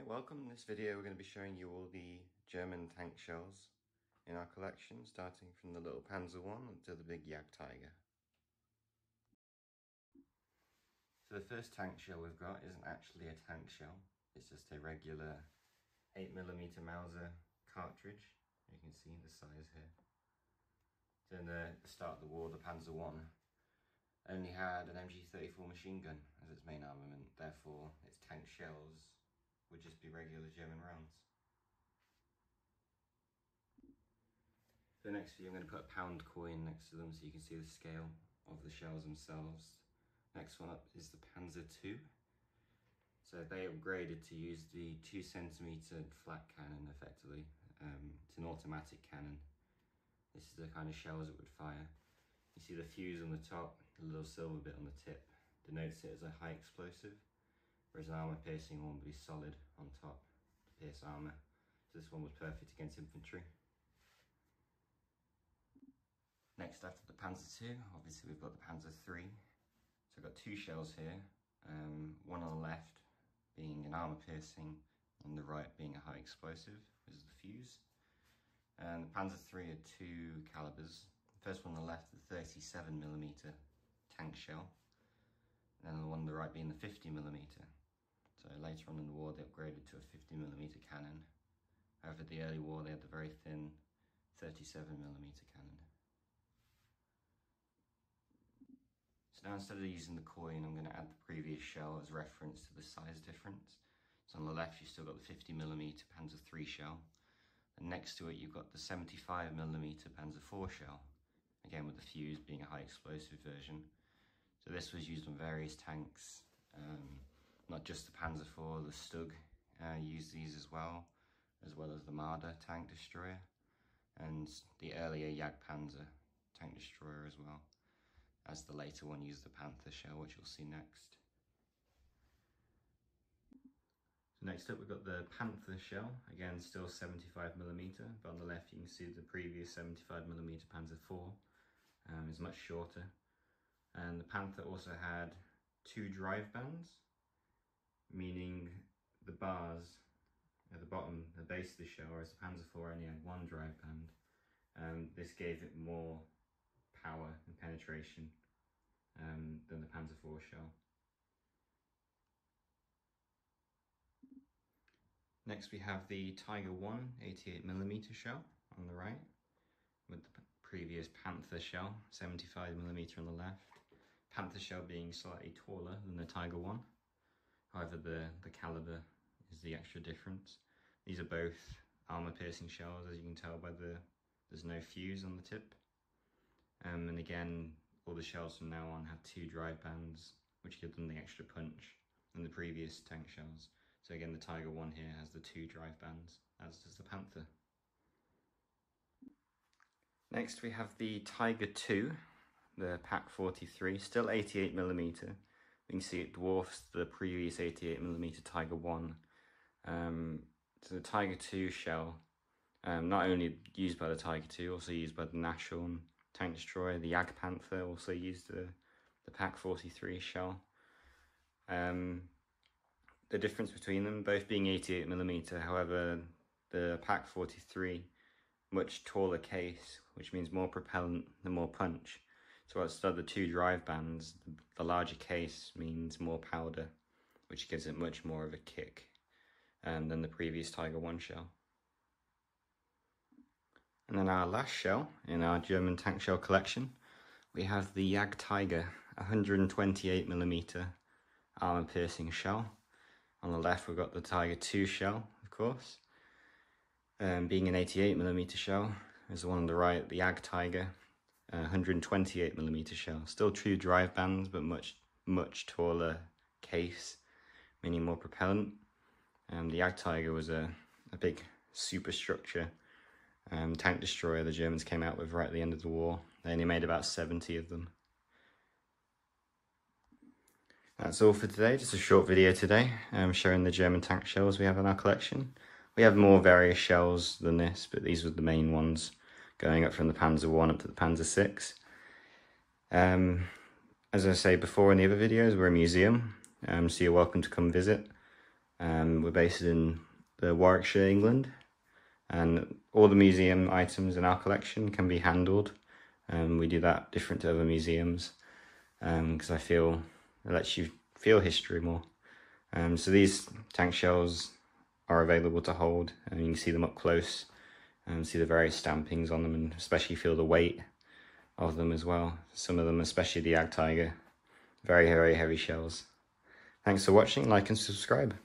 welcome. In this video we're going to be showing you all the German tank shells in our collection, starting from the little Panzer I to the big Jagdtiger. So the first tank shell we've got isn't actually a tank shell, it's just a regular 8mm Mauser cartridge. You can see the size here. So in the start of the war, the Panzer I only had an MG34 machine gun as its main armament, therefore its tank shells would just be regular German rounds. So next for you, I'm going to put a pound coin next to them so you can see the scale of the shells themselves. Next one up is the Panzer II. So they upgraded to use the 2cm flat cannon effectively. It's an automatic cannon. This is the kind of shells it would fire. You see the fuse on the top, the little silver bit on the tip denotes it as a high explosive, whereas an armour piercing one would be solid on top to pierce armour. So this one was perfect against infantry. Next, after the Panzer II, obviously we've got the Panzer III. So I've got two shells here, one on the left being an armour piercing, on the right being a high explosive. This is the fuse. And the Panzer III had two calibers. The first one on the left, the 37mm tank shell, and then the one on the right being the 50mm. So later on in the war they upgraded to a 50mm cannon. However, the early war they had the very thin 37mm cannon. So now instead of using the coin, I'm going to add the previous shell as reference to the size difference. So on the left you've still got the 50mm Panzer III shell, and next to it you've got the 75mm Panzer IV shell, again with the fuse being a high explosive version. So this was used on various tanks, not just the Panzer IV, the Stug used these as well as the Marder tank destroyer, and the earlier Jagdpanzer tank destroyer as well, as the later one used the Panther shell, which you'll see next. So next up we've got the Panther shell, again still 75mm, but on the left you can see the previous 75mm Panzer IV is much shorter. And the Panther also had two drive bands, meaning the bars at the bottom, the base of the shell, whereas the Panzer IV only had one drive band. This gave it more power and penetration than the Panzer IV shell. Next we have the Tiger I 88mm shell on the right, with the previous Panther shell 75mm on the left. Panther shell being slightly taller than the Tiger I. However, the caliber is the extra difference. These are both armour piercing shells, as you can tell by there's no fuse on the tip. And again, all the shells from now on have two drive bands, which give them the extra punch than the previous tank shells. So again, the Tiger I here has the two drive bands, as does the Panther. Next we have the Tiger II, the Pak 43, still 88mm. You can see it dwarfs the previous 88mm Tiger I. So the Tiger II shell, not only used by the Tiger II, also used by the Nashorn tank destroyer. The Jagdpanther also used the Pak 43 shell. The difference between them, both being 88mm, however, the Pak 43, much taller case, which means more propellant and more punch. So instead of the two drive bands, the larger case means more powder, which gives it much more of a kick than the previous Tiger I shell. And then our last shell in our German tank shell collection, we have the Jagdtiger 128mm armour piercing shell. On the left we've got the Tiger II shell, of course, being an 88mm shell. There's the one on the right, the Jagdtiger 128mm shell. Still true drive bands, but much taller case, meaning more propellant. The Jagdtiger was a big superstructure tank destroyer the Germans came out with right at the end of the war. They only made about 70 of them. That's all for today, just a short video today, showing the German tank shells we have in our collection. We have more various shells than this, but these were the main ones, going up from the Panzer I up to the Panzer VI. As I say before in the other videos, we're a museum, so you're welcome to come visit. We're based in Warwickshire, England, and all the museum items in our collection can be handled. We do that different to other museums because I feel it lets you feel history more. So these tank shells are available to hold, and you can see them up close and see the various stampings on them, and especially feel the weight of them as well. Some of them, especially the Jagdtiger, very, very heavy shells. Thanks for watching, like and subscribe.